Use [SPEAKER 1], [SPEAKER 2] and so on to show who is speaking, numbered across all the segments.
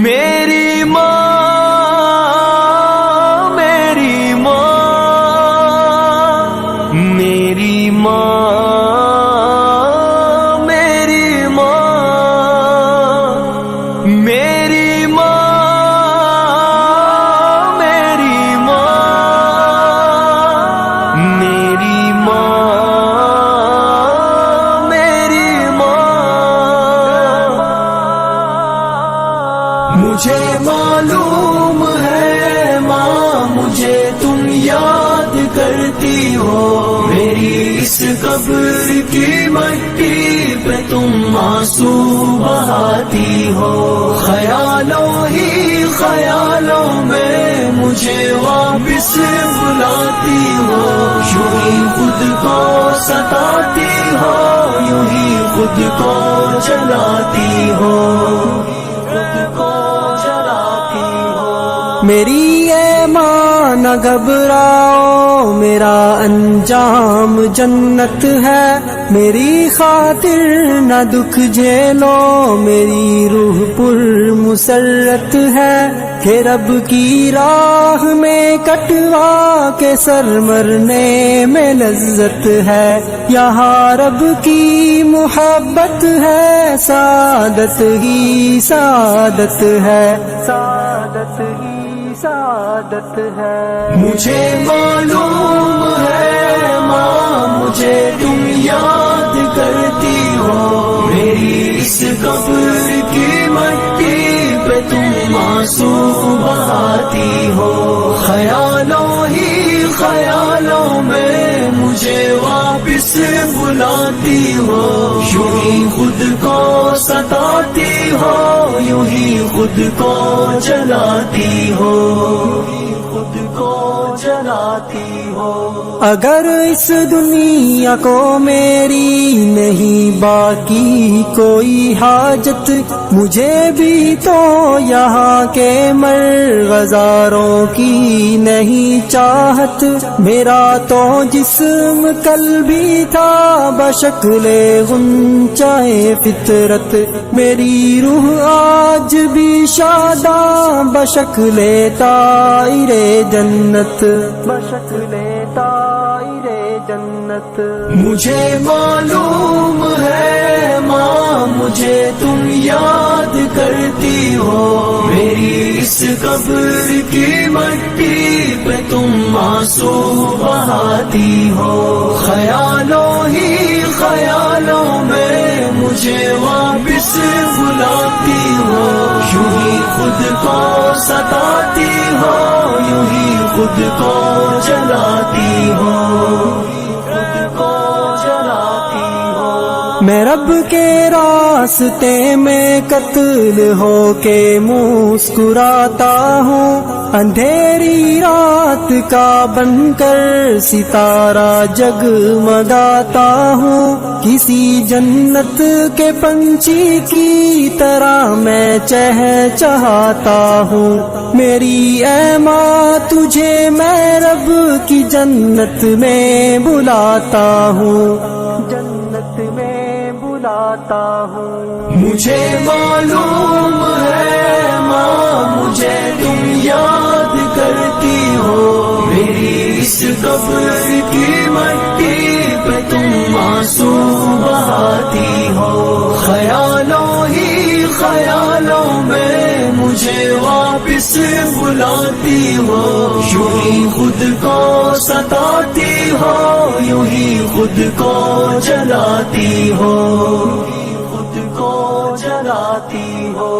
[SPEAKER 1] میری ماں، میری ماں، میری ماں، میری ماں، میری ماں، میری ماں، میری ماں، میری ماں. مجھے معلوم ہے ماں، مجھے تم یاد کرتی ہو، میری اس قبر کی مٹی پہ تم آنسو بہاتی ہو، خیالوں ہی خیالوں میں مجھے واپس بلاتی ہو، یوں ہی خود کو ستاتی ہو، یوں ہی خود کو جلاتی ہو،
[SPEAKER 2] میری اے ماں نہ گھبراؤ، میرا انجام جنت ہے، میری خاطر نہ دکھ جھیلو، میری روح پر مسرت ہے، کہ رب کی راہ میں کٹوا کے سر مرنے میں لذت ہے، یہاں رب کی محبت ہے، سعادت ہی سعادت ہے، سعادت ہی سعادت ہے.
[SPEAKER 1] مجھے معلوم ہے ماں، مجھے تم یاد کرتی ہو، میری اس قبر کی مٹی پہ تم آنسو بہاتی ہو، خیالوں ہی خیالوں میں مجھے واپس بلاتی ہو، یوں ہی خود کو ستاتی ہو، یوں ہی خود کو جلاتی ہو، خود کو جلاتی ہو.
[SPEAKER 2] اگر اس دنیا کو میری نہیں باقی کوئی حاجت، مجھے بھی تو یہاں کے مرغزاروں کی نہیں چاہت، میرا تو جسم کل بھی تھا بشکل غنچۂ فطرت، میری روح آج بھی شاداں بشکل طائر جنت، بشکل طائر جنت.
[SPEAKER 1] مجھے معلوم ہے ماں، مجھے تم یاد کرتی ہو، میری اس قبر کی مٹی پہ تم آنسو بہاتی ہو، خیالوں ہی خیالوں میں مجھے واپس بلاتی ہو، یوں ہی خود کو ستاتی ہو، یوں ہی خود کو جلاتی ہو، خود کو جلاتی ہو.
[SPEAKER 2] میں رب کے راستے میں قتل ہو کے مسکراتا ہوں، اندھیری رات کا بن کر ستارہ جگمگاتا ہوں، کسی جنت کے پنچھی کی طرح میں چہچہاتا ہوں، میری اے ماں تجھے میں رب کی جنت میں بلاتا ہوں، جنت میں بلاتا ہوں.
[SPEAKER 1] مجھے معلوم ہے ماں، مجھے تم یاد کرتی ہو، میری اس قبر کی مٹی پہ تم آنسو بہاتی ہو، خیالوں ہی خیالوں میں مجھے واپس بلاتی ہو، یوں ہی خود کو ستاتی ہو، یوں ہی خود کو جلاتی ہو، خود کو جلاتی ہو.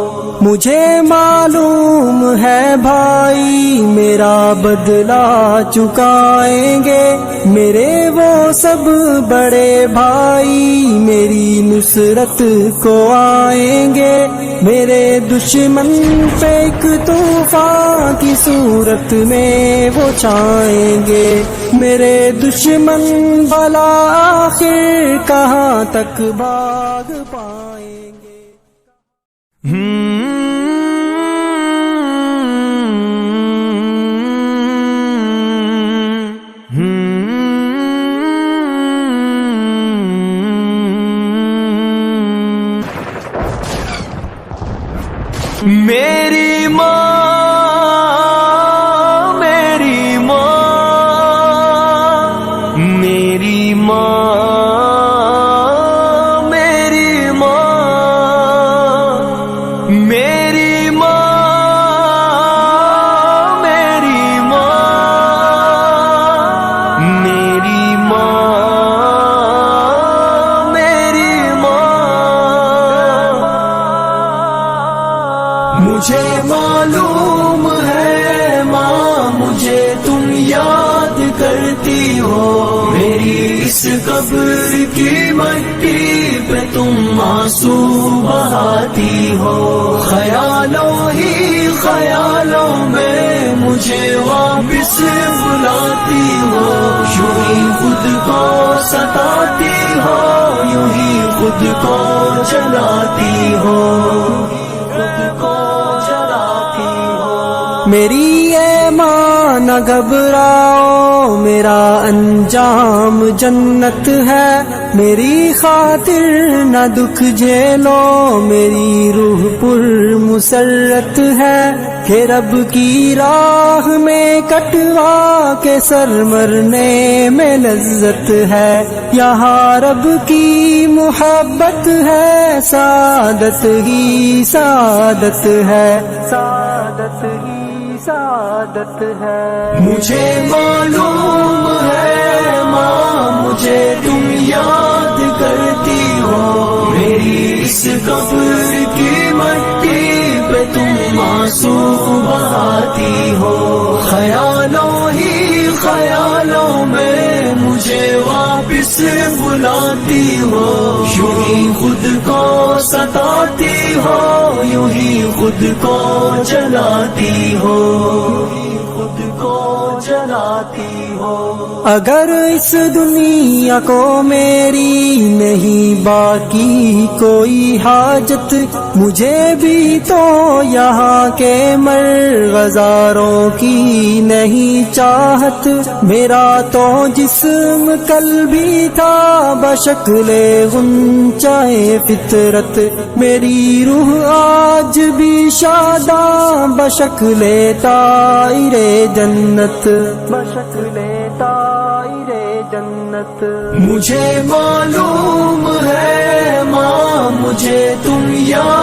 [SPEAKER 2] مجھے معلوم ہے بھائی میرا بدلہ چکائیں گے، میرے وہ سب بڑے بھائی میری نصرت کو آئیں گے، میرے دشمن پہ ایک طوفان کی صورت میں وہ چھائیں گے، میرے دشمن بھلا آخر کہاں تک بھاگ پائیں گے.
[SPEAKER 1] میری ماں میری ماں میری ماں میری ماں میری ماں میری ماں میری ماں میری ماں مجھے معلوم ہے ماں مجھے تم یاد کرتی ہو میری اس قبر کی مٹی پہ تم آنسو بہاتی ہو خیالوں ہی خیالوں میں مجھے واپس بلاتی ہو یوں ہی خود کو ستاتی ہو یوں ہی خود کو جلاتی ہو خود کو جلاتی ہو
[SPEAKER 2] میری اے ماں نہ گھبراؤ میرا انجام جنت ہے میری خاطر نہ دکھ جھیلو میری روح پر مسرت ہے کہ رب کی راہ میں کٹوا کے سر مرنے میں لذت ہے یہاں رب کی محبت ہے سعادت ہی سعادت ہے سعادت ہی سعادت ہے
[SPEAKER 1] مجھے معلوم ہے ماں مجھے تم یاد کرتی ہو میری اس قبر کی مٹی پہ تم آنسو بہاتی ہو خیالوں ہی خیالوں میں مجھے واپس بلاتی ہو یوں ہی خود کو ستاتی ہو یوں ہی خود کو جلاتی ہو خود کو جلاتی ہو
[SPEAKER 2] اگر اس دنیا کو میری نہیں باقی کوئی حاجت مجھے بھی تو یہاں کے مرغزاروں کی نہیں چاہت میرا تو جسم کل بھی تھا بشکل غنچۂ فطرت میری روح آج بھی شاداں بشکل طائر جنت بشکل طائر جنت
[SPEAKER 1] مجھے معلوم ہے ماں مجھے تم یاد